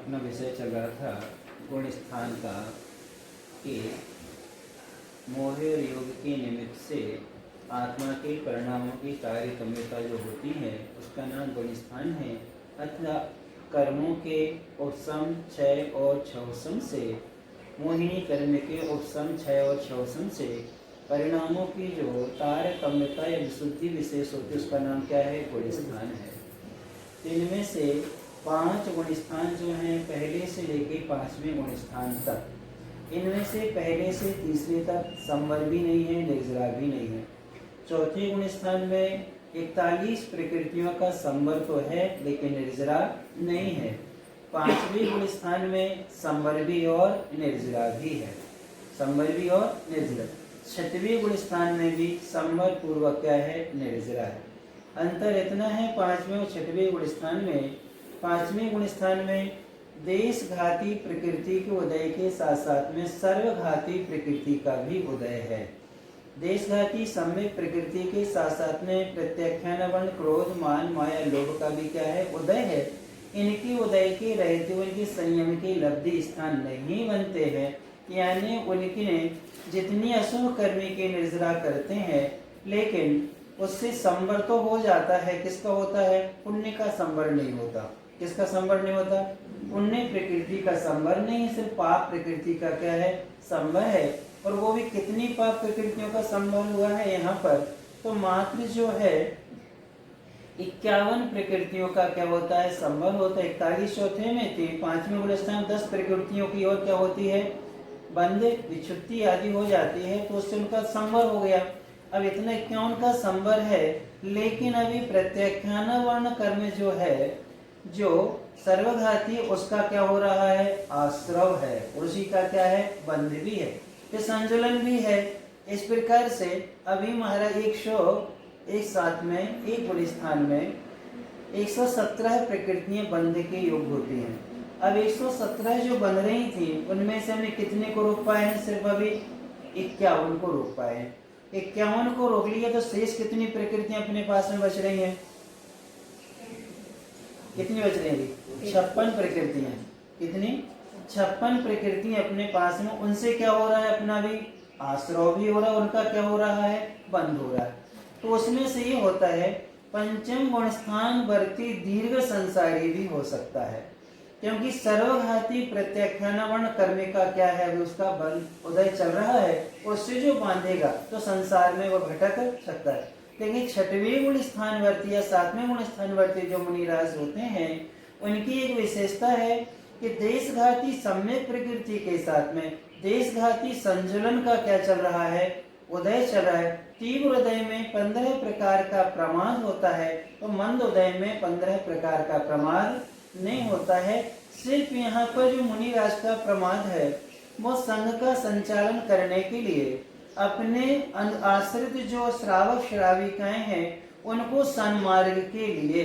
अपना विषय चल रहा था गुण स्थान का कि मोह और योग के निमित्त से आत्मा के परिणामों की तारतम्यता जो होती है उसका नाम गुण स्थान है। अथवा कर्मों के उपशम क्षय और क्षवसम से, मोहिनी कर्म के उपशम क्षय और क्षवसम से परिणामों की जो तारतम्यता या विशुद्धि विशेष होती है उसका नाम क्या है? गुण स्थान है। इनमें से 5 गुण स्थान जो हैं पहले से लेके 5वें गुण स्थान तक, इनमें से पहले से तीसरे तक संवर भी नहीं है, निर्जरा भी नहीं है। चौथे गुण स्थान में 41 प्रकृतियों का संवर तो है लेकिन निर्जरा नहीं है। 5वें गुण स्थान में संवर भी और निर्जरा भी है, संवर भी और निर्जरा। 6वें गुण स्थान में भी संवर पूर्वक क्या है? निर्जरा है। अंतर इतना है 5वें और 6वें गुण स्थान में। 5वें गुण स्थान में देशघाती प्रकृति के उदय के साथ साथ में सर्वघाती प्रकृति का भी उदय है। देशघाती सम्यक प्रकृति के साथ साथ में प्रत्याख्यान वर्ण क्रोध मान माया लोभ का भी क्या है? उदय है। इनके उदय के रहते हुए इनके संयम के लब्धि स्थान नहीं बनते हैं, यानी उनके जितनी अशुभ कर्मी के निर्जरा करते हैं लेकिन उससे संवर तो हो जाता है। किसका होता है? पुण्य का संवर नहीं होता। किसका संवर नहीं होता? पुण्य प्रकृति का संवर नहीं, सिर्फ पाप प्रकृति का क्या है? संवर है। और वो भी कितनी पाप प्रकृतियों का संवर हुआ है यहाँ पर? तो मात्र जो है 51 प्रकृतियों का क्या होता है? संवर होता है। 41 चौथे में थी, 5वें गुण स्थान 10 प्रकृतियों की और क्या होती है? बंद विच्छुत्ति आदि हो जाती है, तो उससे उनका संवर हो गया। अब इतना 51 का संवर है, लेकिन अभी प्रत्याख्यान वर्ण कर्म जो है, जो सर्वघाती, उसका क्या हो रहा है? आश्रव है। उसी का क्या है? बंध भी है, ये संजुलन भी है। इस प्रकार से अभी महाराज 101 साथ में एक गुण स्थान में 117 प्रकृतियां बंध के योग होती हैं। अब 117 जो बन रही थी उनमें से हमने कितने को रोक पाए हैं? सिर्फ अभी 51 को रोक पाए हैं। 51 को रोक लिया तो शेष कितनी प्रकृतियां अपने पास में बच रही हैं? कितनी बच रही हैं? 56 प्रकृतियां। कितनी? 56 प्रकृतियां अपने पास में। उनसे क्या हो रहा है? अपना भी आश्रव भी हो रहा है, उनका क्या हो रहा है? बंद हो रहा है। तो उसमें से ये होता है पंचम गुण स्थान वर्ती दीर्घ संसारी भी हो सकता है, क्योंकि सर्वघाती प्रत्याख्यान वर्ण कर्म का क्या है? उसका बंध उदय चल रहा है, उससे जो बांधेगा तो संसार में वो भटक सकता है। लेकिन 6वें गुण स्थान वर्ती या 7वें गुण स्थान वर्ती जो मुनिराज होते हैं, उनकी एक विशेषता है कि देशघाती सम्यक प्रकृति के साथ में देशघाती संजुलन का क्या चल रहा है? उदय चल रहा है। तीव्र उदय में 15 प्रकार का प्रमाद होता है, तो मंद उदय में 15 प्रकार का प्रमाद नहीं होता है। सिर्फ यहाँ पर जो मुनिराज का प्रमाद है वो संघ का संचालन करने के लिए अपने आश्रित जो श्रावक श्राविकाएं हैं उनको सन्मार्ग के लिए,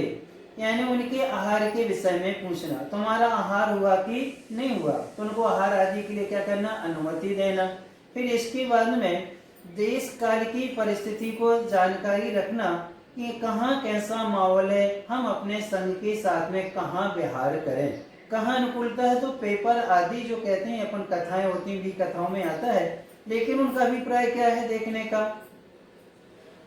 यानी उनके आहार के विषय में पूछना, तुम्हारा आहार हुआ कि नहीं हुआ, तो उनको आहार आदि के लिए क्या करना? अनुमति देना। फिर इसके बाद में देश काल की परिस्थिति को जानकारी रखना कि कहाँ कैसा माहौल है, हम अपने संघ के साथ में कहाँ व्यवहार करें, कहाँ अनुकूलता है। तो पेपर आदि जो कहते हैं अपन कथाएं होती भी कथाओं में आता है, लेकिन उनका अभिप्राय क्या है? देखने का,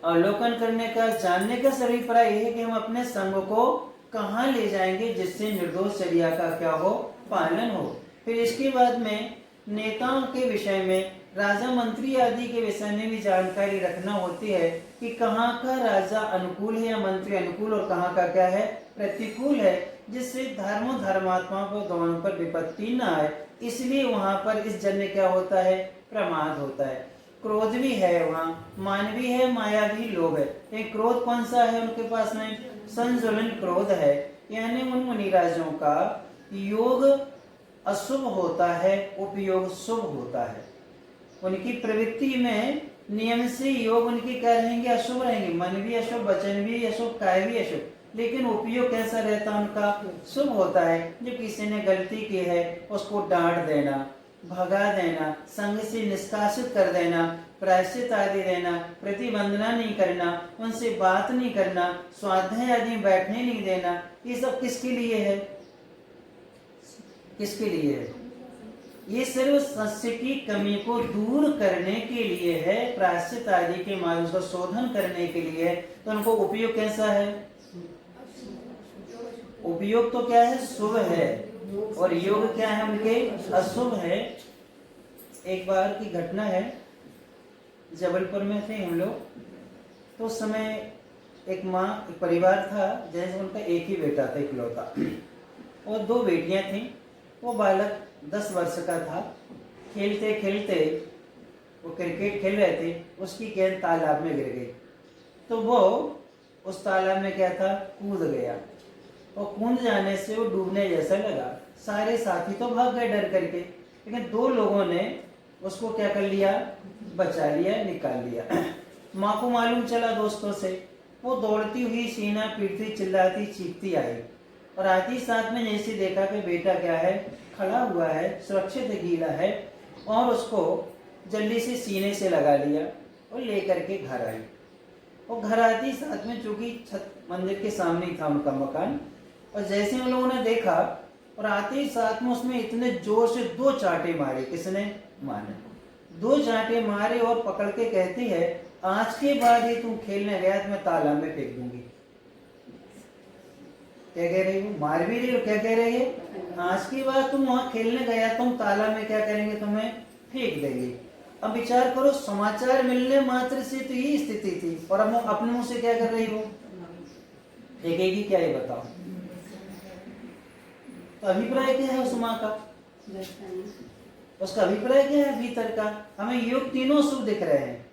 अवलोकन करने का, जानने का सभी अभिप्राय है कि हम अपने संघ को कहाँ ले जाएंगे जिससे निर्दोष चर्या का क्या हो? पालन हो। फिर इसके बाद में नेताओं के विषय में, राजा मंत्री आदि के विषय में भी जानकारी रखना होती है कि कहाँ का राजा अनुकूल है या मंत्री अनुकूल और कहाँ का क्या है? प्रतिकूल है, जिससे धर्मात्माओं पर दोनों पर विपत्ति न आए। इसलिए वहां पर इस जन्य क्या होता है? प्रमाद होता है। क्रोध भी है वहाँ, मान भी है, माया भी, लोभ है। एक क्रोध कौन सा है उनके पास में? संजुलन क्रोध है, यानी उन मुनिराजों का योग अशुभ होता है, उपयोग शुभ होता है। उनकी प्रवृत्ति में नियम से योग उनके क्या रहेंगे? अशुभ रहेंगे। मन भी अशुभ, वचन भी अशुभ, काय भी अशुभ, लेकिन उपयोग कैसा रहता है उनका? शुभ होता है। जो किसी ने गलती की है उसको डांट देना, भगा देना, संघ से निष्कासित कर देना, प्रायश्चित आदि देना, प्रतिबंधना नहीं करना, उनसे बात नहीं करना, स्वाध्याय आदि बैठने नहीं देना, ये सब किसके लिए है? किसके लिए है? ये सिर्फ सस्य की कमी को दूर करने के लिए है, प्रायश्चित आदि के मार्ग का शोधन करने के लिए है। तो उनको उपयोग कैसा है? उपयोग तो क्या है? शुभ है। और योग क्या है उनके? अशुभ है। एक बार की घटना है, जबलपुर में थे हम लोग, तो उस समय एक माँ, एक परिवार था, जैसे उनका एक ही बेटा था इकलौता, और 2 बेटियां थीं। वो बालक 10 वर्ष का था। खेलते खेलते वो क्रिकेट खेल रहे थे, उसकी गेंद तालाब में गिर गई। तो वो उस तालाब में क्या था? कूद गया, और कूद जाने से वो डूबने जैसा लगा। सारे साथी तो भाग गए डर करके, लेकिन 2 लोगों ने उसको क्या कर लिया? बचा लिया, निकाल लिया। माँ को मालूम चला दोस्तों से, वो दौड़ती हुई सीना पीटती चिल्लाती चीखती आई, और आती साथ में जैसे देखा कि बेटा क्या है? खड़ा हुआ है, सुरक्षित गीला है, और उसको जल्दी से सीने से लगा लिया और लेकर के घर आई। और घर आती साथ में, चूंकि छत मंदिर के सामने था उनका मकान, और जैसे उन लोगों ने देखा, और आते ही साथ में उसमें इतने जोर से 2 चांटे मारे। किसने? माँ ने 2 चांटे मारे, और पकड़ के कहती है, आज के बाद ये तुम खेलने गया तो मैं तालाब में फेंक दूंगी। क्या कह रही हो? मार भी रही हो, क्या कह रही है? आज की बात तुम वहां खेलने गया, तुम तालाब में क्या करेंगे? तुम्हें फेंक देंगे। अब विचार करो, समाचार मिलने मात्र से तो ये स्थिति थी, और अब अपने मुंह से क्या कर रही हो? फेंकेगी क्या? ये बताओ। तो अभिप्राय क्या है उस माँ का? उसका अभिप्राय क्या है भीतर का? हमें योग तीनों शुभ दिख रहे हैं,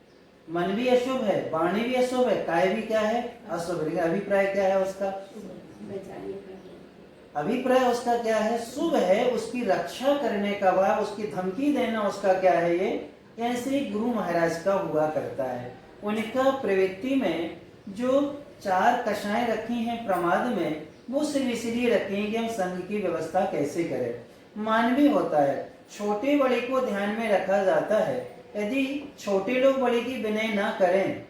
मन भी अशुभ है, वाणी भी अशुभ है, काय भी क्या है? अशुभ। लेकिन अभिप्राय क्या है उसका? अभिप्राय उसका क्या है? शुभ है। उसकी रक्षा करने का भाव, उसकी धमकी देना उसका क्या है? ये ऐसे गुरु महाराज का हुआ करता है। उनका प्रवृत्ति में जो 4 कषाएं रखी हैं प्रमाद में, वो सिर्फ इसलिए रखी हैं कि हम संघ की व्यवस्था कैसे करें। मानवीय होता है, छोटे बड़े को ध्यान में रखा जाता है। यदि छोटे लोग बड़े की विनय ना करें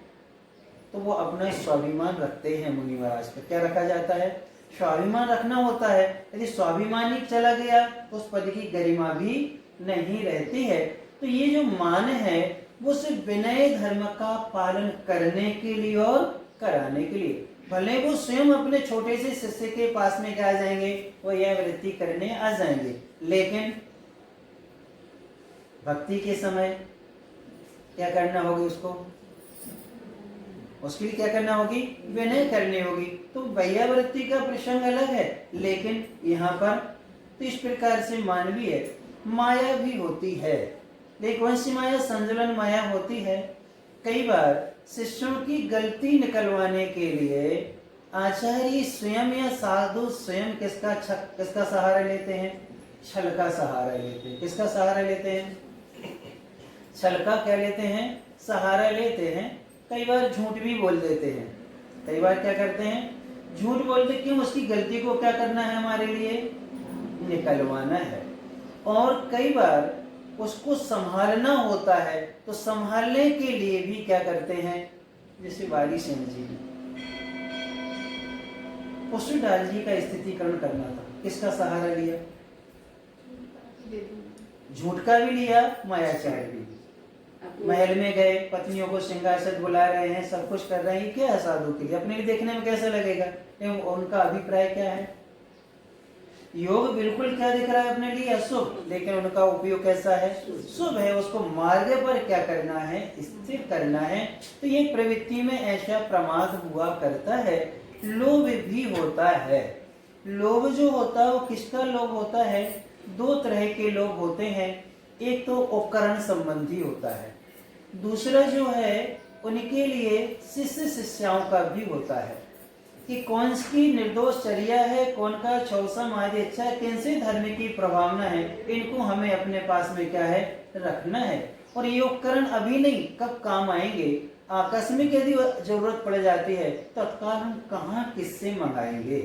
तो वो अपना स्वाभिमान रखते हैं। मुनि महाराज का क्या रखा जाता है? स्वाभिमान रखना होता है। यदि स्वाभिमान ही चला गया तो उस पद की गरिमा भी नहीं रहती है। तो ये जो मान है वो सिर्फ विनय धर्म का पालन करने के लिए और कराने के लिए। भले वो स्वयं अपने छोटे से शिष्य के पास में क्या आ जाएंगे? वो यह वृत्ति करने आ जाएंगे, लेकिन भक्ति के समय क्या करना होगी उसको? उसके लिए क्या करना होगी? विनय करनी होगी। तो वैयावृत्ति का प्रसंग अलग है, लेकिन यहाँ पर तो इस प्रकार से मानवीय माया भी होती है। लेकिन कौन सी माया? संजलन माया होती है। कई बार शिष्यों की गलती निकलवाने के लिए आचार्य स्वयं या साधु स्वयं किसका सहारा लेते हैं? छल का सहारा लेते हैं। किसका सहारा लेते हैं? छल का क्या लेते हैं? सहारा लेते हैं। कई बार झूठ भी बोल देते हैं। कई बार क्या करते हैं? झूठ बोलते। क्यों? उसकी गलती को क्या करना है? हमारे लिए निकलवाना है। और कई बार उसको संभालना होता है, तो संभालने के लिए भी क्या करते हैं? जैसे वारी सिंह जी, पुष्पलाल जी का स्थितिकरण करना था, किसका सहारा लिया? झूठ का भी लिया, मायाचार भी। महल में गए, पत्नियों को श्रृंगार से बुला रहे हैं, सब कुछ कर रहे हैं। क्या है साधु के लिए? अपने लिए देखने में कैसा लगेगा? उनका अभिप्राय क्या है? योग बिल्कुल क्या दिख रहा है अपने लिए? अशुभ। लेकिन उनका उपयोग कैसा है? शुभ है। उसको मार्ग पर क्या करना है? स्थिर करना है। तो ये प्रवृत्ति में ऐसा प्रमाद हुआ करता है। लोभ भी होता है। लोभ जो होता है वो किसका लोभ होता है? 2 तरह के लोभ होते हैं। एक तो उपकरण संबंधी होता है, दूसरा जो है उनके लिए शिष्य शिष्याओं का भी होता है कि कौन सी निर्दोष चर्या है, कौन का छौसम आदि अच्छा है, किन से धर्म की प्रभावना है, इनको हमें अपने पास में क्या है? रखना है। और ये उपकरण अभी नहीं, कब काम आएंगे? आकस्मिक यदि जरूरत पड़ जाती है तत्काल हम कहाँ किससे मंगाएंगे?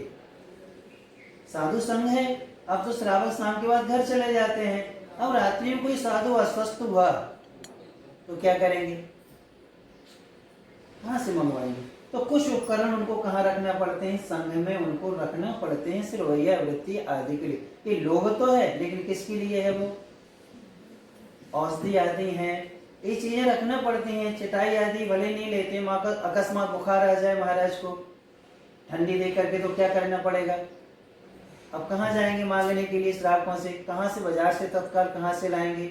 साधु संघ है, अब तो श्रावक शाम के बाद घर चले जाते हैं। अब रात्रि में कोई साधु अस्वस्थ हुआ तो क्या करेंगे? कहाँ से मंगवाएंगे? तो कुछ उपकरण उनको कहाँ रखना पड़ते हैं, संघ में उनको रखना पड़ते हैं, सिर्वैया वृत्ति आदि के लिए। ये लोभ तो है, लेकिन किसके लिए है, वो औषधि आदि है, ये चीजें रखना पड़ती हैं। चटाई आदि भले नहीं लेते, माँ का अकस्मात बुखार आ जाए महाराज को ठंडी दे करके, तो क्या करना पड़ेगा, अब कहाँ जाएंगे मांगने के लिए श्रावकों से, कहाँ से, बाजार से तत्काल कहाँ से लाएंगे।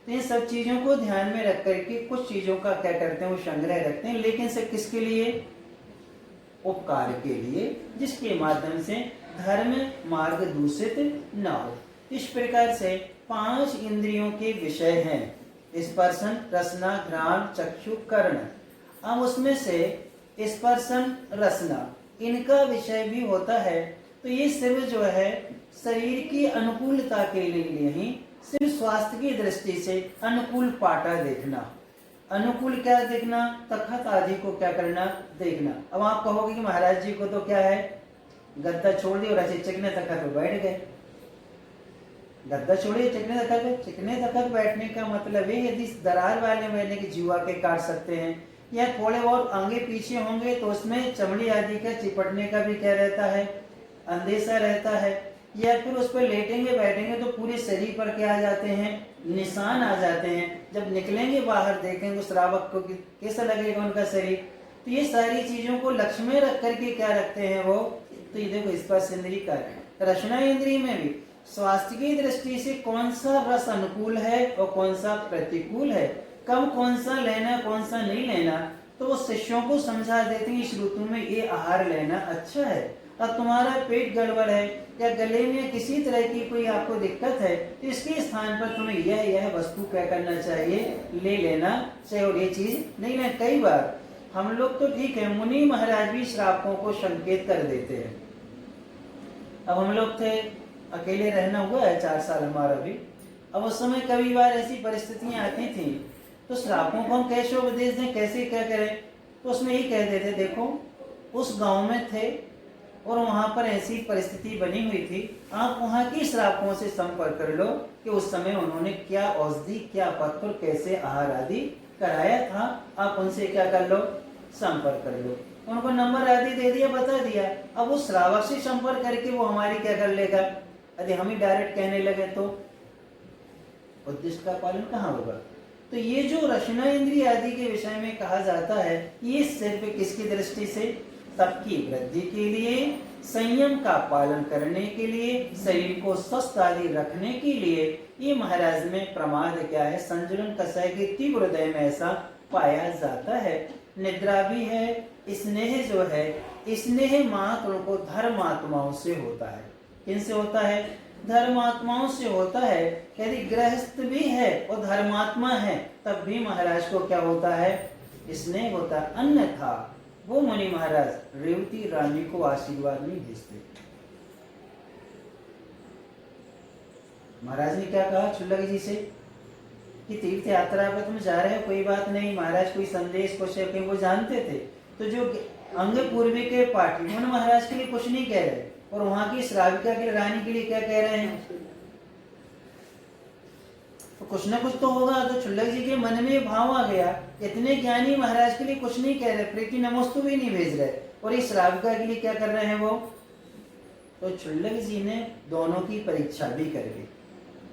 तो इन सब चीजों को ध्यान में रख करके कुछ चीजों का क्या करते हैं, वो संग्रह रखते हैं, लेकिन सिर्फ किसके लिए, उपकार के लिए, जिसके माध्यम से धर्म मार्ग दूषित न हो। इस प्रकार से 5 इंद्रियों के विषय हैं, स्पर्शन, रसना, घ्राण, चक्षु, कर्ण। अब उसमें से स्पर्शन, रसना, इनका विषय भी होता है। तो ये सिर्फ जो है शरीर की अनुकूलता के लिए ही, सिर्फ स्वास्थ्य की दृष्टि से अनुकूल पाटा देखना, अनुकूल क्या देखना, तखत आदि को क्या करना, देखना। अब आप कहोगे कि महाराज जी को तो क्या है, गद्दा छोड़ दिया और ऐसे चिकने तखत पे बैठ गए। गद्दा छोड़िए, चिकने तखत, चिकने तखत बैठने का मतलब है यदि दरार वाले बैठने की जीवा के काट सकते हैं, या थोड़े बहुत आगे पीछे होंगे तो उसमें चमड़ी आदि का चिपटने का भी क्या रहता है, अंदेशा रहता है, या फिर उस पर लेटेंगे बैठेंगे तो पूरे शरीर पर क्या आ जाते हैं, निशान आ जाते हैं। जब निकलेंगे बाहर देखेंगे श्रावक को कैसा लगेगा उनका शरीर। तो ये सारी चीजों को लक्ष्य में रख करके क्या रखते हैं वो, तो ये देखो स्पर्श इंद्रिय का है। रचना इंद्रिय में भी स्वास्थ्य की दृष्टि से कौन सा रस अनुकूल है और कौन सा प्रतिकूल है, कब कौन सा लेना कौन सा नहीं लेना, तो वो शिष्यों को समझा देते हैं इस ऋतु में ये आहार लेना अच्छा है। अब तुम्हारा पेट गड़बड़ है या गले में किसी तरह की कोई आपको दिक्कत है, तो इसके स्थान पर तुम्हें यह वस्तु क्या करना चाहिए, ले लेना चाहिए, और ये चीज नहीं लेना। कई बार हम लोग तो ठीक है, मुनि महाराज भी श्रावकों को संकेत कर देते हैं। अब हम लोग थे, अकेले रहना हुआ है 4 साल हमारा भी। अब उस समय कई बार ऐसी परिस्थितियां आती थी, तो श्रावकों को हम कैसे उपदेश दें, कैसे क्या करें, तो उसमें यही कह देते, देखो उस गांव में थे और वहां पर ऐसी परिस्थिति बनी हुई थी, आप वहां की श्रावकों से संपर्क कर लो कि उस समय उन्होंने क्या औषधि, क्या पत्र, कैसे आहार आदि कराया था, आप उनसे क्या कर लो, संपर्क कर लो। उनको नंबर आदि दे दिया, बता दिया। अब वो श्रावक से संपर्क करके वो हमारी क्या कर लेगा, यदि हम ही डायरेक्ट कहने लगे तो उद्देश्य का पालन कहाँ होगा। तो ये जो रचना इंद्रिय आदि के विषय में कहा जाता है, ये सिर्फ किसकी दृष्टि से, तप की वृद्धि के लिए, संयम का पालन करने के लिए, शरीर को स्वस्थ आदि रखने के लिए। ये महाराज में प्रमाद क्या है, संजुलन कषाय के तीव्र हृदय में ऐसा पाया जाता है। निद्रा भी है, स्नेह जो है, स्नेह मात्र को धर्मात्माओं से होता है। किनसे होता है, धर्मात्माओं से होता है। यदि गृहस्थ भी है और धर्मात्मा है, तब भी महाराज को क्या होता है, स्नेह होता है। अन्यथा वो मुनि महाराज रेवती रानी को आशीर्वाद नहीं भेजते। महाराज ने क्या कहा क्षुल्लक जी से कि तीर्थ यात्रा पर तुम जा रहे हो, कोई बात नहीं, महाराज कोई संदेश कुछ है, वो जानते थे। तो जो अंग पूर्वी के पाठी उन्होंने महाराज के लिए कुछ नहीं कह रहे, और वहां की श्राविका के रानी के लिए क्या कह रहे हैं, तो कुछ ना कुछ तो होगा। तो क्षुल्लक जी के मन में भाव आ गया, इतने ज्ञानी महाराज के लिए कुछ नहीं कह रहे, प्रीति नमोस्तु भी नहीं भेज रहे, और इस श्राविका के लिए क्या कर रहे हैं वो। तो क्षुल्लक जी ने दोनों की परीक्षा भी कर ली।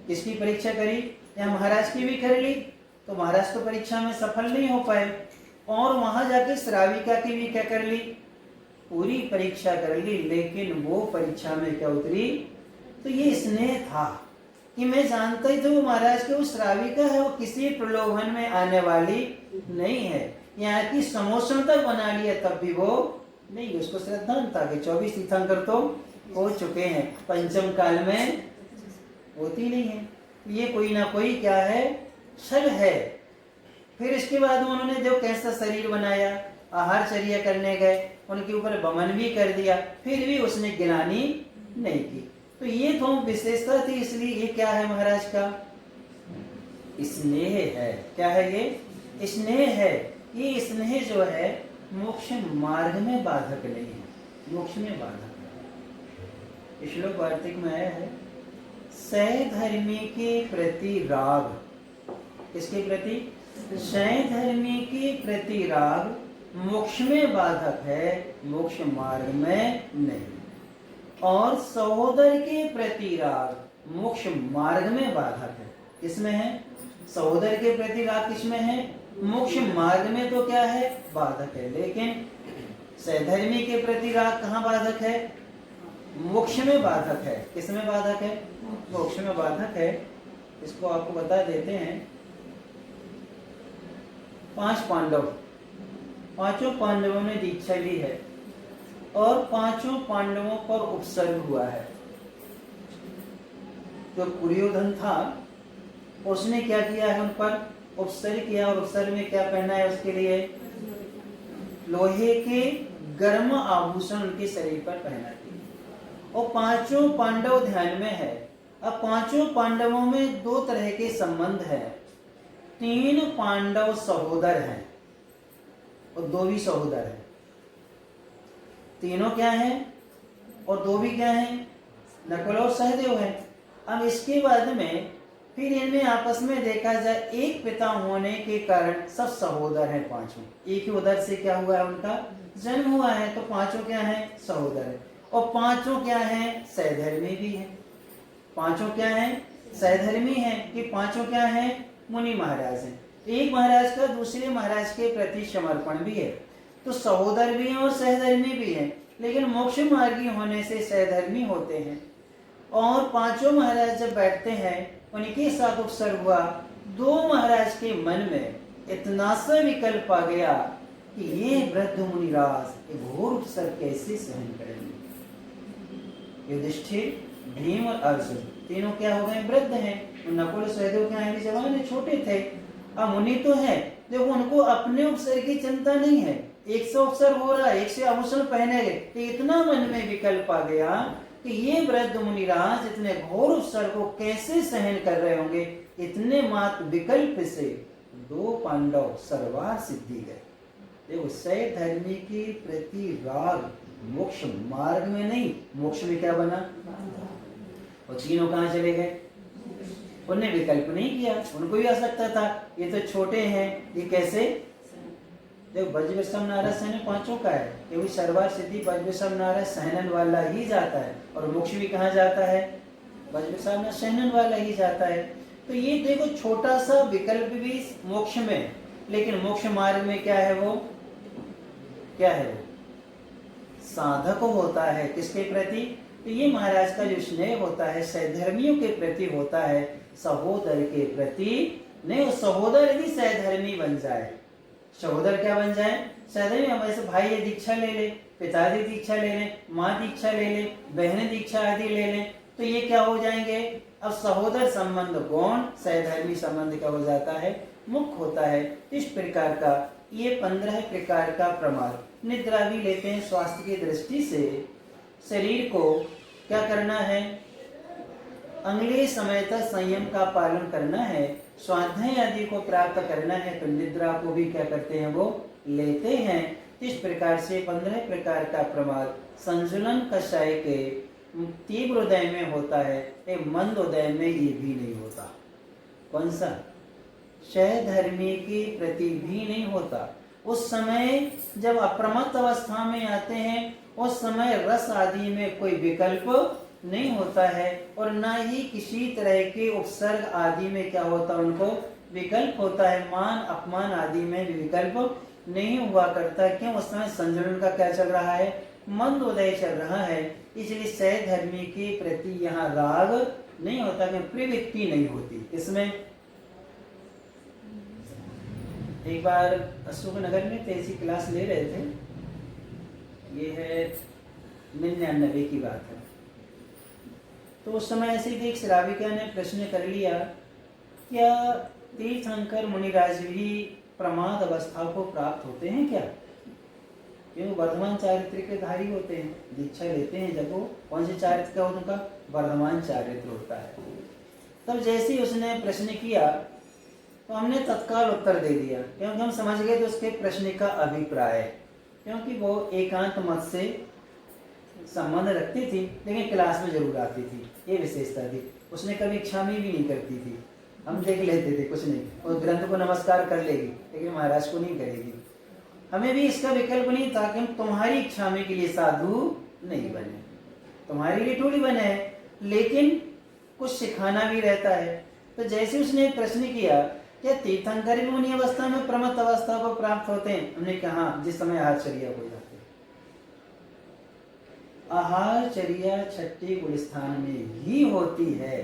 किसकी परीक्षा करी, या महाराज की भी कर ली, तो महाराज तो परीक्षा में सफल नहीं हो पाए, और वहां जाके श्राविका की भी क्या कर ली, पूरी परीक्षा कर ली, लेकिन वो परीक्षा में क्या उतरी, तो ये स्नेह था कि मैं जानता ही था वो महाराज के वो श्राविका है, वो किसी प्रलोभन में आने वाली नहीं है। यहाँ की समोषण तक बना लिया तब भी वो नहीं, उसको श्रद्धांता के 24 तीर्थंकर तो हो चुके हैं, पंचम काल में होती नहीं है। ये कोई ना कोई क्या है, छल है। फिर इसके बाद उन्होंने जो कैसा शरीर बनाया, आहारचर्या करने गए, उनके ऊपर बमन भी कर दिया, फिर भी उसने गिलानी नहीं की। तो ये तो विशेषता थी, इसलिए ये क्या है महाराज का, स्नेह है। क्या है ये, स्नेह है। ये स्नेह जो है मोक्ष मार्ग में बाधक नहीं है, मोक्ष में बाधक है। श्लोक वार्तिक में आया है, सहधर्मी के प्रति राग, किसके प्रति, सहधर्मी के प्रति राग, मोक्ष में बाधक है, मोक्ष मार्ग में नहीं। और सहोदर के प्रति राग मोक्ष मार्ग में बाधक है। किसमें है? सहोदर के प्रति राग किसमें है? मोक्ष मार्ग में तो क्या है? बाधक है। लेकिन सहधर्मी के प्रति राग कहाँ बाधक है? मोक्ष में बाधक है। किसमें बाधक है? मोक्ष में बाधक है। इसको आपको बता देते हैं। 5 पांडव, पांचों पांडवों ने दीक्षा ली है और पांचों पांडवों पर उपसर्ग हुआ है। तो दुर्योधन था, उसने क्या किया है? उन पर उपसर्ग किया। और उपसर्ग में क्या पहना है उसके लिए? लोहे के गर्म आभूषण उनके शरीर पर पहना दिए। और पांचों पांडव ध्यान में है। अब पांचों पांडवों में 2 तरह के संबंध है। 3 पांडव सहोदर हैं और 2 भी सहोदर हैं। तीनों क्या हैं और 2 भी क्या हैं? नकुल और सहदेव हैं। अब इसके बाद में फिर इनमें आपस में देखा जाए, एक पिता होने के कारण सब सहोदर हैं पांचों। एक ही उदर से क्या हुआ है? उनका जन्म हुआ है। तो पांचों क्या हैं? सहोदर है। और पांचों क्या हैं? सहधर्मी भी हैं। पांचों क्या हैं? सहधर्मी हैं। कि पांचों क्या हैं? मुनि महाराज हैं। एक महाराज का दूसरे महाराज के प्रति समर्पण भी है। तो सहोदर भी हैं और सहधर्मी भी हैं। लेकिन मोक्ष मार्गी होने से सहधर्मी होते हैं। और पांचों महाराज जब बैठते हैं, उनके साथ उपसर्ग हुआ। 2 महाराज के मन में इतना सा विकल्प आ गया कि ये वृद्ध मुनिराज एक घोर उपसर्ग कैसे सहन करेंगे। युधिष्ठिर, भीम और अर्जुन तीनों क्या हो गए? वृद्ध हैं। नकुल सहदेव क्या है? जवान है, छोटे थे। अब मुनि तो है, देखो उनको अपने उपसर्ग की चिंता नहीं है। 100 उपसर्ग हो रहा है, 100 आभूषण पहने गए, तो इतना मन में विकल्प आ गया कि ये वृद्ध मुनिराज इतने घोर उपसर्ग को कैसे सहन कर रहे होंगे। इतने मात्र विकल्प से 2 पांडव सर्वार सिद्धि गए। देखो, सहधर्मी के प्रति राग मोक्ष मार्ग में नहीं, मोक्ष में क्या बना? और तीनों कहाँ चले गए? उन्हें विकल्प नहीं किया। उनको भी आ सकता था, ये तो छोटे हैं, ये कैसे? देखो, बज्रविषम नारद सहन पांचों का है, क्योंकि सर्वार सिद्धि बज्रविषम नारद सहनन वाला ही जाता है। और मोक्ष भी कहाँ जाता है? बज्रविषम सहनन वाला ही जाता है। तो ये देखो, छोटा सा विकल्प भी मोक्ष में, लेकिन मोक्ष मार्ग में क्या है? वो क्या है? वो साधक होता है। किसके प्रति? तो ये महाराज का जो स्नेह होता है सहधर्मियों के प्रति होता है, सहोदर के प्रति नहीं। सहोदर यदि सहधर्मी बन जाए, सहोदर क्या बन जाए? सहधर्मी। वैसे भाई ये दीक्षा ले ले, पिताजी दीक्षा ले ले, माँ दीक्षा ले ले, बहनें दीक्षा आदि ले ले, तो ये क्या हो जाएंगे? अब सहोदर संबंध गौण, सहधर्मी संबंध क्या हो जाता है? मुख्य होता है। इस प्रकार का ये 15 प्रकार का प्रमाद। निद्रा भी लेते हैं। स्वास्थ्य की दृष्टि से शरीर को क्या करना है? अगले समय तक संयम का पालन करना है। स्वाध्याय आदि को प्राप्त करना है, तो निद्रा को भी क्या करते हैं? वो लेते हैं। इस प्रकार से 15 प्रकार का प्रमाद संजुलन कषाय के तीव्र उदय में होता है, एक मंद उदय में ये भी नहीं होता। कौन सा? सहधर्मी के प्रति भी नहीं होता। उस समय जब अप्रमत्त अवस्था में आते हैं, उस समय रस आदि में कोई विकल्प नहीं होता है, और न ही किसी तरह के उपसर्ग आदि में क्या होता है? उनको विकल्प होता है। मान अपमान आदि में भी विकल्प नहीं हुआ करता। क्यों? उस समय संजुलन का क्या चल रहा है? मंद उदय चल रहा है। इसलिए सहधर्मी के प्रति यहाँ राग नहीं होता, प्रवृत्ति नहीं होती। इसमें एक बार अशोक नगर में तेजी क्लास ले रहे थे, ये है 99 की बात है। तो उस समय ऐसे ही एक श्राविका ने प्रश्न कर लिया, क्या तीर्थंकर मुनिराज भी प्रमाद अवस्था को प्राप्त होते हैं क्या? क्यों? वर्धमान चारित्र के धारी होते हैं, दीक्षा लेते हैं जब वो। कौन से चारित्र का? उनका वर्धमान चारित्र होता है। तब जैसे ही उसने प्रश्न किया तो हमने तत्काल उत्तर दे दिया, क्योंकि हम समझ गए तो उसके प्रश्न का अभिप्राय, क्योंकि वो एकांत मत से संबंध रखती थी, लेकिन क्लास में जरूर आती थी। ये विशेषता थी। उसने कभी क्षमा भी नहीं करती थी। हम देख लेते थे, कुछ नहीं, उस ग्रंथ को नमस्कार कर लेगी, लेकिन महाराज को नहीं करेगी। हमें भी इसका विकल्प नहीं ताकि हम तुम्हारी इच्छा में के लिए साधु नहीं बने, तुम्हारे लिए थोड़ी बने हैं, लेकिन कुछ सिखाना भी रहता है। तो जैसे उसने एक प्रश्न किया, क्या तीर्थंकर भी मुनि अवस्था में प्रमत्त अवस्था को प्राप्त होते हैं? हमने कहा जिस समय आहारचर्या हो जाते हैं। आहारचर्या छठी गुणस्थान में ही होती है,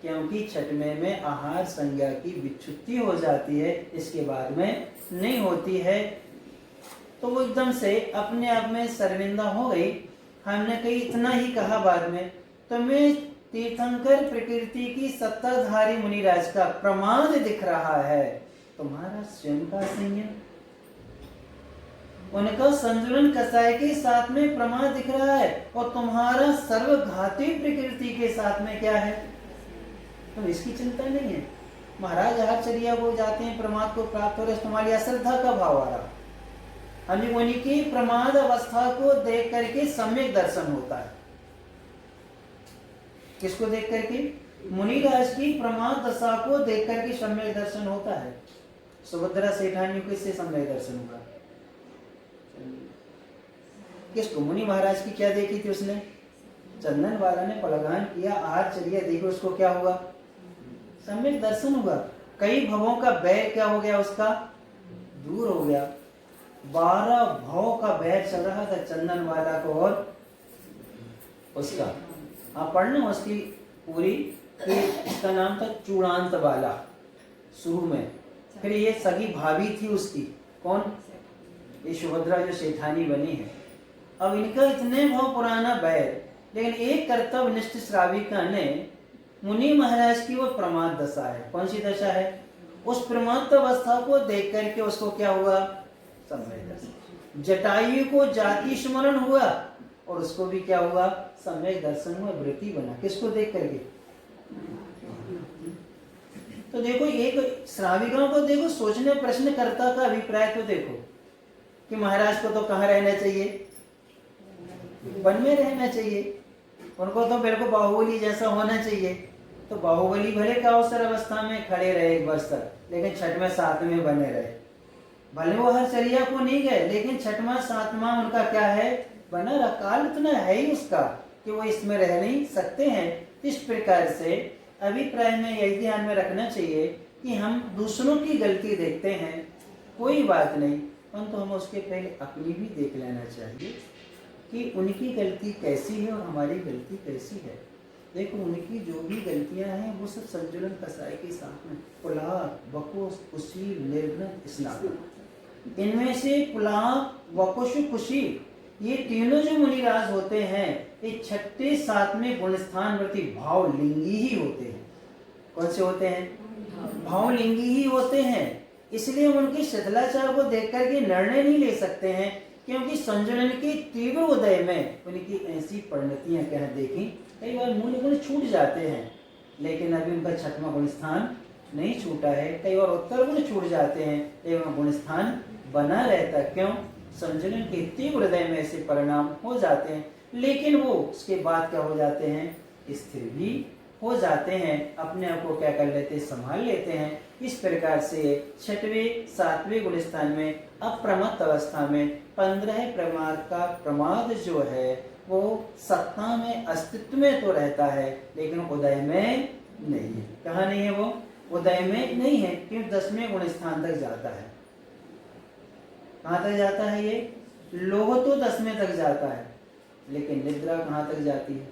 क्योंकि छठवें में आहार संज्ञा की विच्छुत्ति हो जाती है, इसके बाद में नहीं होती है। तो वो एकदम से अपने आप में शर्मिंदा हो गई। हमने कहीं इतना ही कहा बाद में, तो मैं तीर्थंकर प्रकृति की सत्ताधारी मुनिराज का प्रमाद दिख रहा है, तुम्हारा स्वयं का संयम, उनका संतुलन कसाय के साथ में प्रमाद दिख रहा है, और तुम्हारा सर्वघाती प्रकृति के साथ में क्या है, तो इसकी चिंता नहीं है। महाराज आहारचर्या को जाते हैं, प्रमाद को प्राप्त हो रहे, तुम्हारी अश्रद्धा का भाव आ रहा। हमें उनकी प्रमाद अवस्था को देख करके सम्यक दर्शन होता है। किसको देख करके? मुनिराज की प्रमाद दशा को देख करके सम्यक दर्शन होता है। सुभद्रा सेठानी को इससे सम्यक दर्शन हुआ। किसको? मुनि महाराज की क्या देखी थी उसने? चंदन वाला ने पलगान किया, आहारचर्या देखो, उसको क्या हुआ? सम्यक दर्शन हुआ। कई भवों का बैर क्या हो गया? उसका दूर हो गया। 12 भाव का बैर चल रहा था चंदन वाला को और उसका। आप पढ़ना उसकी पूरी, इसका नाम था चूड़ांत वाला शुरू में, फिर ये सगी भाभी थी उसकी, कौन? ये सुभद्रा जो सेठानी बनी है। अब इनका इतने भाव पुराना बैर, लेकिन एक कर्तव्य निष्ठ श्राविका ने मुनि महाराज की वो प्रमाद दशा है। कौन सी दशा है? उस प्रमाद अवस्था को देख करके उसको क्या हुआ? सम्यक दर्शन। जटायु को जाति स्मरण हुआ और उसको भी क्या हुआ? सम्यक दर्शन हुआ, वृत्ति बना। किसको देख करके? तो देखो, एक श्राविका को देखो, सोचने प्रश्नकर्ता का अभिप्राय तो देखो कि महाराज को तो कहाँ रहना चाहिए? वन में रहना चाहिए। उनको तो बिल्कुल बाहुबली जैसा होना चाहिए। तो बाहुबली भले का अवसर अवस्था में खड़े रहे 1 वर्ष तक, लेकिन छठवें सातवें बने रहे। भले वो आहारचर्या को नहीं गए, लेकिन छठवां सातवां उनका क्या है? बना रहा। काल इतना है ही उसका कि वो इसमें रह नहीं सकते हैं। इस प्रकार से अभिप्राय में यही ध्यान में रखना चाहिए कि हम दूसरों की गलती देखते हैं, कोई बात नहीं, परंतु हम उसके पहले अपनी भी देख लेना चाहिए कि उनकी गलती कैसी है और हमारी गलती कैसी है। देखो, उनकी जो भी गलतियां हैं वो सब संतुलन कसाय के साथ में, पुलाव, वकुश, कुशील, निर्घृत, स्नान, इनमें से पुलाव, वकुश, कुशील, ये तीनों जो मुनिराज होते हैं, ये छठे सातवें गुणस्थान प्रति भावलिंगी ही होते हैं। कौन से होते हैं? भावलिंगी ही होते हैं। इसलिए उनके शिथिलाचार को देख करके निर्णय नहीं ले सकते हैं, क्योंकि संजलन के तीव्र उदय में उनकी ऐसी परिणतियां क्या देखी। कई बार मूल गुण छूट जाते हैं, लेकिन अभी उनका छठवां गुण स्थान नहीं छूटा है। कई बार उत्तर गुण छूट जाते हैं, लेकिन गुण स्थान बना रहता है। क्यों? संजलन के तीव्र हृदय में ऐसे परिणाम हो जाते हैं, लेकिन वो उसके बाद क्या हो जाते हैं? स्थिर भी हो जाते हैं, अपने आप को क्या कर लेते हैं? संभाल लेते हैं। इस प्रकार से छठवें सातवें गुण स्थान में अप्रमत्त अवस्था में 15 प्रमाद का प्रमाद जो है वो सत्ता में, अस्तित्व में तो रहता है, लेकिन उदय में नहीं है। कहाँ नहीं है? वो उदय में नहीं है, क्योंकि 10वें गुण स्थान तक जाता है। कहाँ तक जाता है? ये लोह तो 10वें तक जाता है, लेकिन निद्रा कहाँ तक जाती है?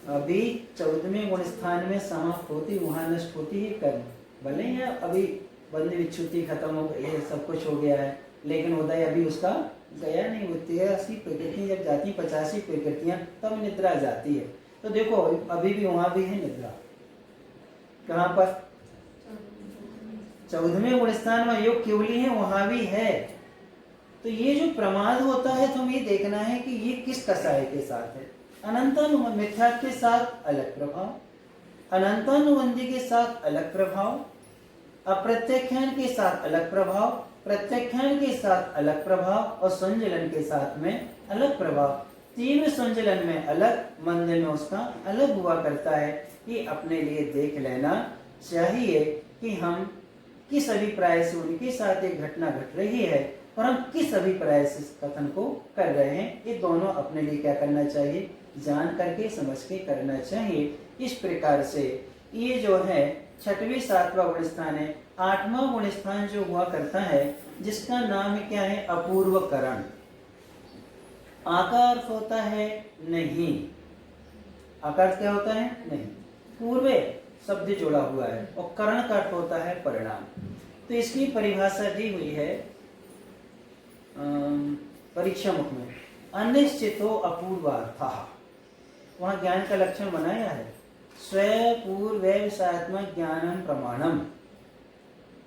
अभी 14वें गुण स्थान में समाप्त होती, वहां नष्ट होती है कर्म। भले ही अभी बंद विच्छुति खत्म हो गई है, सब कुछ हो गया है, लेकिन उदय अभी उसका गया नहीं। वो 83 प्रकृतियां जब जाती, 85 प्रकृतियां, तब निद्रा जाती है। तो देखो, अभी भी वहां भी है निद्रा। कहाँ पर? 14वें गुण स्थान में योग केवली है, वहां भी है। तो ये जो प्रमाद होता है, तो हमें देखना है कि ये किस कसाय के साथ है। अनंतानुबंध मिथ्या के साथ अलग प्रभाव, अनंतानुबंधी के साथ अलग प्रभाव, अप्रत्यक्षण के साथ अलग प्रभाव, प्रत्यक्षण के साथ अलग प्रभाव, और संजलन के साथ में अलग प्रभाव। तीव्र संजलन में अलग, मंद में उसका अलग हुआ करता है। ये अपने लिए देख लेना चाहिए। कि हम किस अभिप्राय से उनके साथ एक घटना घट रही है और हम किस अभिप्राय से इस कथन को कर रहे हैं, ये दोनों अपने लिए क्या करना चाहिए, जान करके समझ के करना चाहिए। इस प्रकार से ये जो है 6वें 7वां गुण स्थान है। 8वां गुण स्थान जो हुआ करता है जिसका नाम क्या है, अपूर्वकरण। आकार होता है नहीं, आकार क्या होता है नहीं, पूर्वे शब्द जोड़ा हुआ है और करण का अर्थ होता है परिणाम। तो इसकी परिभाषा दी हुई है परीक्षा मुख में, अनिश्चितो अपूर्वार्थः। वहां ज्ञान का लक्षण बनाया है, स्वपूर्वैवसात्मक ज्ञानम प्रमाणम।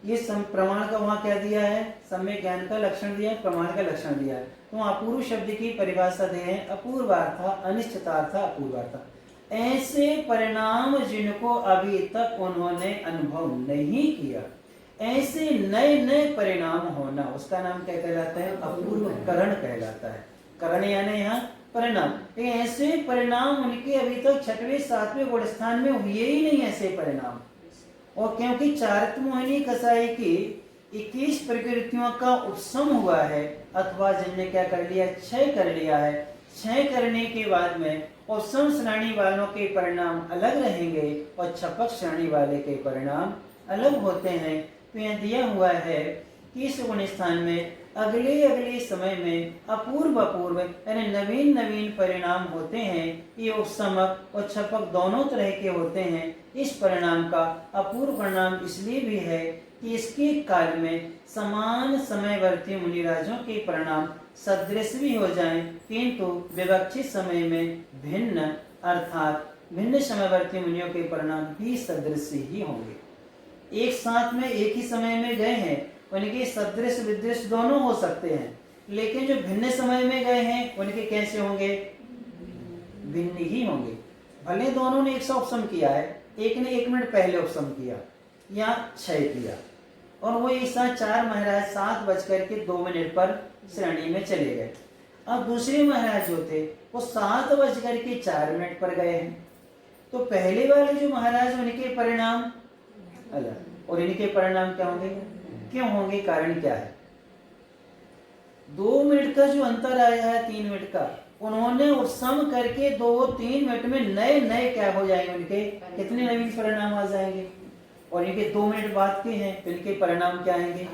ये प्रमाण का वहां क्या दिया है, सम्यक ज्ञान का लक्षण दिया है, प्रमाण का लक्षण दिया है। तो अपूर्व शब्द की परिभाषा दे है अपूर्वार्थ, अनिश्चितार्थ, अपूर्वार्थ। ऐसे परिणाम जिनको अभी तक उन्होंने अनुभव नहीं किया, ऐसे नए नए परिणाम होना, उसका नाम क्या कहलाता है, अपूर्वकरण कहलाता है। करण यानी यहाँ परिणाम। ऐसे परिणाम उनके अभी तक 6वें 7वें गुण स्थान में हुए ही नहीं ऐसे परिणाम। और क्योंकि चारित्मोहिनी कसाई की 21 प्रकृतियों का उपशम हुआ है, अथवा जिनने क्या कर लिया, क्षय कर लिया है। क्षय करने के बाद में उपशम श्रेणी वालों के परिणाम अलग रहेंगे और छपक श्रेणी वाले के परिणाम अलग होते हैं। तो यह दिया हुआ है कि इस गुण स्थान में अगले अगले समय में अपूर्व अपूर्व यानी नवीन नवीन परिणाम होते हैं। ये उपसमक और छपक दोनों तरह के होते हैं। इस परिणाम का अपूर्व परिणाम इसलिए भी है कि इसके काल में समान समयवर्ती मुनिराजों के परिणाम सदृश भी हो जाएं, किंतु विवक्षित समय में भिन्न, अर्थात भिन्न समयवर्ती मुनियों के परिणाम भी सदृश ही होंगे। एक साथ में एक ही समय में गए हैं, उनके सदृश विदृश दोनों हो सकते हैं, लेकिन जो भिन्न समय में गए हैं उनके कैसे होंगे, भिन्न ही होंगे। भले दोनों ने एक सा उपशम किया है, एक ने 1 मिनट पहले उपशम किया या क्षय किया, और वो एक साथ 4 महाराज 7:02 पर श्रेणी में चले गए। अब दूसरे महाराज जो थे वो 7:04 पर गए हैं। तो पहले वाले जो महाराज उनके परिणाम अलग, और इनके परिणाम क्या होंगे, क्यों होंगे, कारण क्या है। 2 मिनट का जो अंतर आया है 3 मिनट का, उन्होंने उपशम करके 2-3 मिनट में नए नए क्या हो जाएंगे, उनके कितने नवीन परिणाम आ जाएंगे। और इनके 2 मिनट बाद के हैं तो इनके परिणाम क्या आएंगे,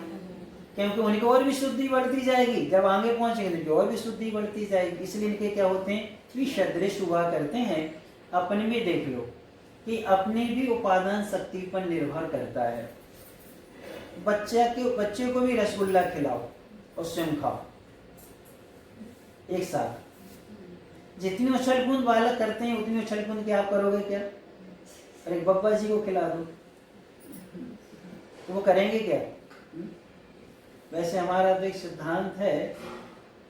क्योंकि उनकी और भी शुद्धि बढ़ती जाएगी, जब आगे पहुंचेंगे तो और भी शुद्धि बढ़ती जाएगी। इसलिए इनके क्या होते हैं, विसदृश हुआ करते हैं। अपने भी देख लो कि अपनी भी उपादान शक्ति पर निर्भर करता है। बच्चे को भी रसगुल्ला खिलाओ और स्वयं खाओ एक साथ। जितनी उछल कूद बालक करते हैं उतनी उछल कूद क्या आप करोगे क्या, अरे बब्बा जी को खिला दो तो वो करेंगे क्या। वैसे हमारा तो एक सिद्धांत है,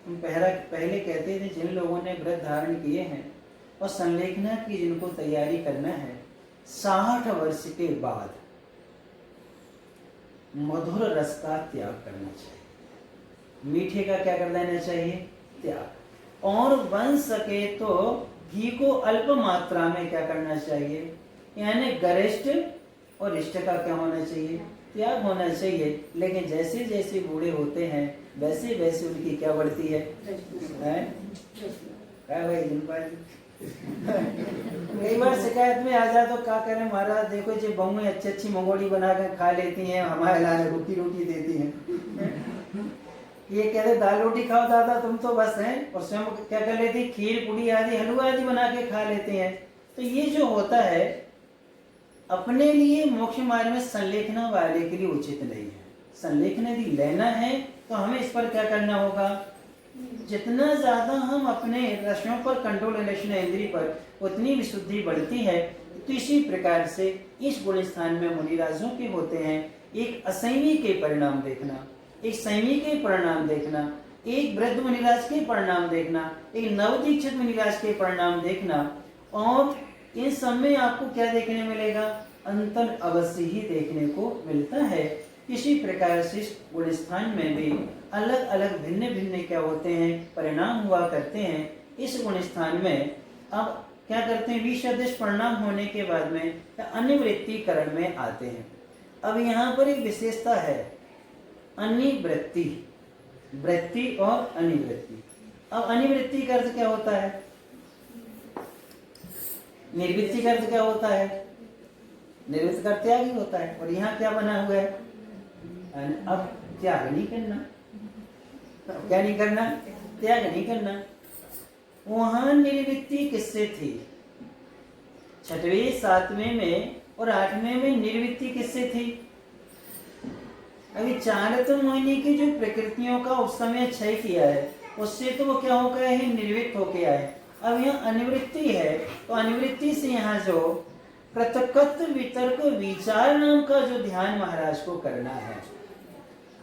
हम पहले कहते थे जिन लोगों ने व्रत धारण किए हैं और संलेखना की जिनको तैयारी करना है, 60 वर्ष के बाद मधुर रस का त्याग करना चाहिए, मीठे का क्या कर देना चाहिए, त्याग। और बन सके तो घी को अल्प मात्रा में क्या करना चाहिए, यानी गरिष्ठ और इष्ट का क्या होना चाहिए, त्याग होना चाहिए। लेकिन जैसे जैसे बूढ़े होते हैं वैसे वैसे उनकी क्या बढ़ती है, भाई कई बार शिकायत में आ जाए तो क्या करें महाराज, देखो जी बहुएं अच्छी अच्छी मंगोड़ी बनाकर खा लेती हैं, हमारे लाने रोटी रोटी देती हैं। ये कहते दाल रोटी खाओ दादा तुम तो बस हैं, और स्वयं क्या कर लेती, खीर पूड़ी आदि हलवा आदि बना के खा लेते हैं। तो ये जो होता है अपने लिए मोक्ष मार्ग में संलेखना वाले के लिए उचित नहीं है। संलेखन यदि लेना है तो हमें इस पर क्या करना होगा, जितना ज्यादा हम अपने रसों पर कंट्रोल रखना इंद्रिय पर, उतनी विशुद्धि बढ़ती है। तो इसी प्रकार से इस गुण स्थान में मुनिराजों के होते हैं, एक असंयमी के परिणाम देखना, एक संयमी के परिणाम देखना, एक वृद्ध मुनिराज के परिणाम देखना, एक नवदीक्षित मुनिराज के परिणाम देखना। और इन सब में आपको क्या देखने मिलेगा, अंतर अवश्य ही देखने को मिलता है। इसी प्रकार से इस गुण स्थान में भी अलग अलग भिन्न भिन्न क्या होते हैं, परिणाम हुआ करते हैं। इस गुण स्थान में अब क्या करते हैं, विसदृश परिणाम होने के बाद में अन्य वृत्तिकरण में आते हैं। अब यहाँ पर एक विशेषता है, अनिवृत्ति, वृत्ति और अनिवृत्ति। अब अनिवृत्ति का अर्थ क्या होता है, निर्वृत्ति का अर्थ क्या होता है, निर्वृत्ति का त्याग ही होता है। और यहाँ क्या बना हुआ है, अब त्याग नहीं करना, क्या नहीं करना, त्याग नहीं करना। वहां निर्वृत्ति किससे थी, 6वें 7वें में और 8वें में निर्वृत्ति किससे थी। अभी चारत मोहिनी की जो प्रकृतियों का उस समय क्षय किया है, उससे तो वो क्या हो गया है, निर्वृत्त होके आए। अब यहाँ अनिवृत्ति है, तो अनिवृत्ति से यहाँ जो पृथक्त्व वितर्क विचार नाम का जो ध्यान महाराज को करना है।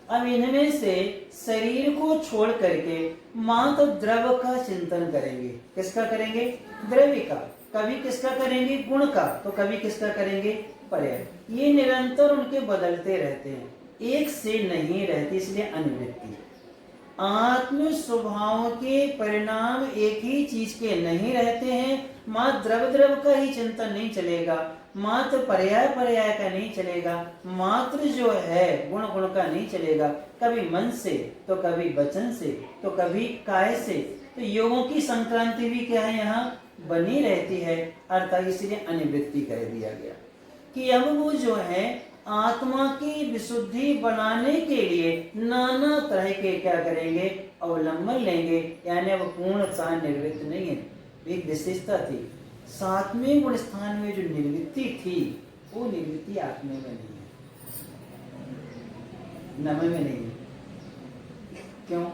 अब इनमें से शरीर को छोड़ करके मात्र द्रव्य का चिंतन करेंगे। किसका करेंगे, द्रव्य का। कभी किसका करेंगे, गुण का, तो कभी किसका करेंगे, पर्याय। ये निरंतर उनके बदलते रहते हैं, एक से नहीं रहती, इसलिए अनिवृत्ति। आत्म स्वभाव के परिणाम एक ही चीज के नहीं रहते हैं। मात्र द्रव्य का ही चिंतन नहीं चलेगा, मात्र पर्याय का नहीं चलेगा, मात्र जो है गुण का नहीं चलेगा। कभी मन से, तो कभी वचन से, तो कभी काय से। तो योगों की संक्रांति भी क्या है, यहाँ बनी रहती है। अर्थात इसलिए अनिवृत्ति कह दिया गया कि अब वो जो है आत्मा की विशुद्धि बनाने के लिए नाना तरह के क्या करेंगे, अवलंबन लेंगे। यानी अब पूर्णतः निर्वृत्त नहीं है। एक विशेषता थी, 7वें गुण स्थान में जो निर्वृत्ति थी, वो निर्वृत्ति आत्मा में नहीं है, नव में नहीं है। क्यों,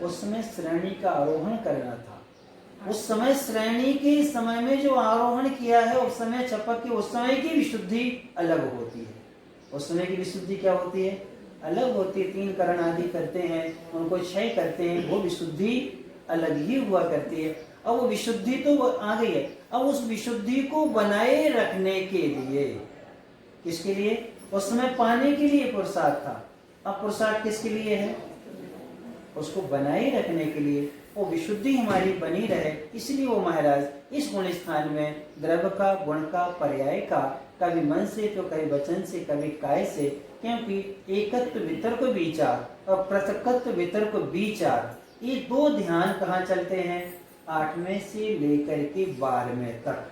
उस समय श्रेणी का आरोहण करना था। उस समय श्रेणी के समय में जो आरोहण किया है, उस समय चपक के, उस समय की विशुद्धि अलग होती है। उस समय की विशुद्धि क्या होती है, अलग होती है। 3 करण आदि करते हैं, उनको क्षय करते हैं, वो विशुद्धि अलग ही हुआ करती है। अब वो विशुद्धि तो आ गई है, अब उस विशुद्धि को बनाए रखने के लिए, किसके लिए, उस समय पाने के लिए पुरुषार्थ था। अब पुरुषार्थ किसके लिए है, उसको बनाए रखने के लिए, वो विशुद्धि हमारी बनी रहे। इसलिए वो महाराज इस गुण स्थान में द्रव्य का, गुण का, पर्याय का, कभी मन से, तो कभी वचन से, कभी काय से। क्योंकि एकत्व वितर्क विचार और पृथक्त्व वितर्क विचार, ये 2 ध्यान कहाँ चलते हैं, 8वें से लेकर के 12वें तक।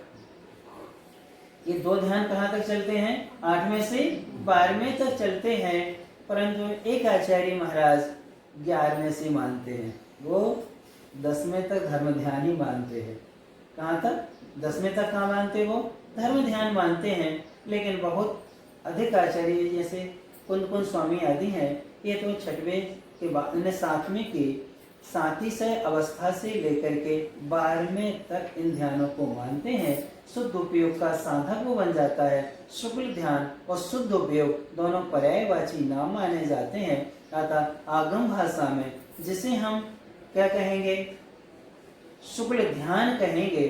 ये 2 ध्यान कहाँ तक चलते हैं, 8वें से 12वें तक चलते हैं। परंतु एक आचार्य महाराज 11वें से मानते हैं, वो 10वें तक धर्म ध्यान ही मानते हैं। कहाँ तक, 10वें तक कहाँ मानते, वो धर्म ध्यान मानते हैं। लेकिन बहुत अधिक आचार्य जैसे कुंद स्वामी आदि हैं, ये तो 6वें के बाद 7वें की 37 अवस्था से लेकर के 12वें तक इन ध्यानों को मानते हैं। शुद्ध उपयोग का साधक वो बन जाता है। शुक्ल ध्यान और शुद्ध उपयोग दोनों पर्यायवाची नाम माने जाते हैं। अतः आगम भाषा में जिसे हम क्या कहेंगे, शुक्ल ध्यान कहेंगे,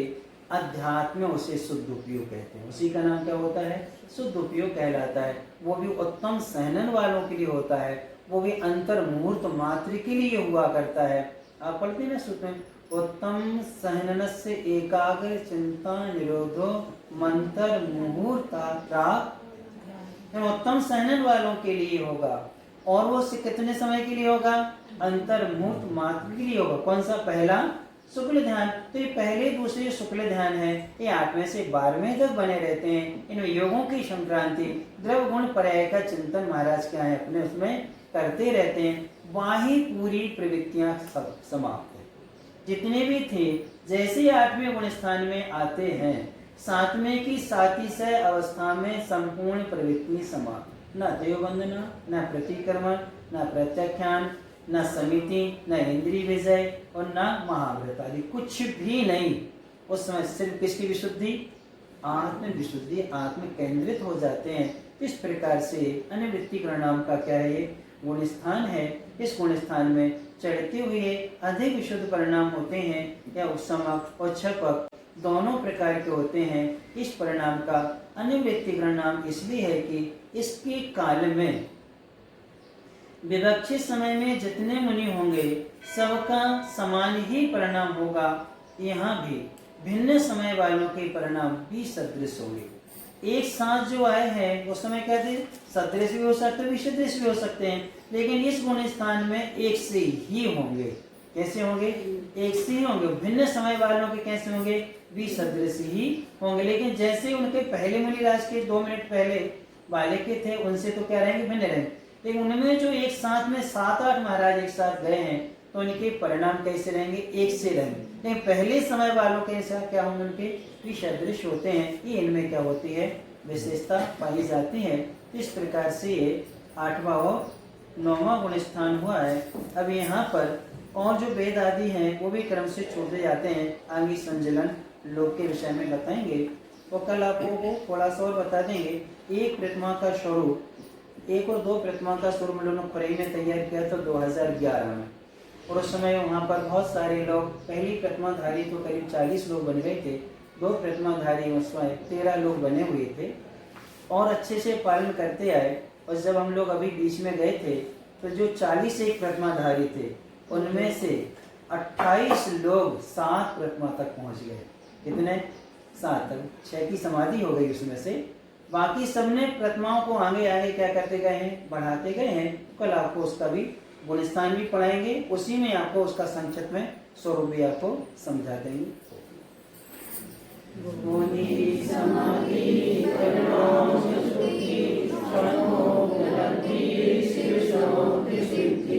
अध्यात्म में उसे शुद्ध उपयोग कहते हैं। उसी का नाम क्या होता है, शुद्ध उपयोग कहलाता है। वो भी उत्तम सहनन वालों के लिए होता है, वो भी अंतर मुहूर्त मात्र के लिए हुआ करता है। आप पढ़ते हैं ना सूत्र में, उत्तम सहनन से एकाग्र चिंता निरोधो मंत्र मुहूर्ता, उत्तम सहनन वालों के लिए होगा। और वो कितने समय के लिए होगा, अंतर मुहूर्त मात्र के लिए होगा। कौन सा, पहला शुक्ल ध्यान। तो ये पहले दूसरे शुक्ल ध्यान है, ये 8वें से 12वें तक बने रहते हैं। इन योगों की संक्रांति द्रव्य गुण पर्याय का चिंतन महाराज क्या है अपने उसमें करते रहते हैं। वही पूरी प्रवृत्तियां सब समाप्त है, जितने भी थे। जैसे 8वें गुण स्थान में आते हैं, 7वें की 37 अवस्था में संपूर्ण प्रवृत्ति समाप्त। न देववंदना, न प्रतिक्रमण, न प्रत्याख्यान, न समिति, न इंद्रिय विजय और न महाव्रत आदि, कुछ भी नहीं। उस समय सिर्फ किसकी विशुद्धि, आत्म विशुद्धि, आत्म केंद्रित हो जाते हैं। इस प्रकार से अनिवृत्ति परिणाम का क्या है, ये गुण स्थान है। इस गुण स्थान में चढ़ते हुए अधिक विशुद्ध परिणाम होते हैं, या उपसमक और छपक दोनों प्रकार के होते हैं। इस परिणाम का अनिवृत्ति परिणाम इसलिए है कि इसके काल में विवक्षित समय में जितने मुनि होंगे सबका समान ही परिणाम होगा। यहाँ भी भिन्न समय वालों के परिणाम भी सदृश होंगे। एक साथ जो आए हैं उस समय क्या थे, सदृश भी हो सकते हैं, विसदृश भी हो सकते हैं, लेकिन इस गुण स्थान में एक से ही होंगे। कैसे होंगे, एक से ही होंगे। भिन्न समय वालों के कैसे होंगे, विसदृश ही होंगे। लेकिन जैसे उनके पहले मुनिराज के 2 मिनट पहले वाले के थे, उनसे तो क्या रहेंगे, भिन्न रहेंगे। लेकिन उनमें जो एक साथ में 7-8 महाराज एक साथ गए हैं, तो उनके परिणाम कैसे रहेंगे, एक से रहेंगे। लेकिन पहले समय वालों के साथ क्या होंगे, उनके विसदृश होते हैं। ये इनमें क्या होती है, विशेषता पाई जाती है। इस प्रकार से ये 8वां और 9वां गुण स्थान हुआ है। अब यहाँ पर और जो वेद आदि हैं वो भी क्रम से छूटते जाते हैं। आगे संजलन लोक के विषय में बताएंगे, तो कल आपको थोड़ा सा और बता देंगे। एक प्रतिमा का स्वरूप, 1 और 2 प्रतिमा का स्वरूप हम लोगों ने प्रेई ने तैयार किया था 2011 में, और उस समय वहाँ पर बहुत सारे लोग, पहली प्रतिमाधारी तो करीब 40 लोग बन गए थे, 2 प्रतिमाधारी उसमें 13 लोग बने हुए थे और अच्छे से पालन करते आए। और जब हम लोग अभी बीच में गए थे तो जो 40 एक प्रतिमाधारी थे उनमें से 28 लोग 7 प्रतिमा तक पहुंच गए। कितने, 7 तक। 6 की समाधि हो गई उसमें से। बाकी सबने प्रतिमाओं को आगे आगे क्या करते गए हैं, बढ़ाते गए हैं। कल आपको उसका भी गुण स्थान भी पढ़ाएंगे, उसी में आपको उसका संक्षिप्त में स्वरूप भी आपको समझा देंगे।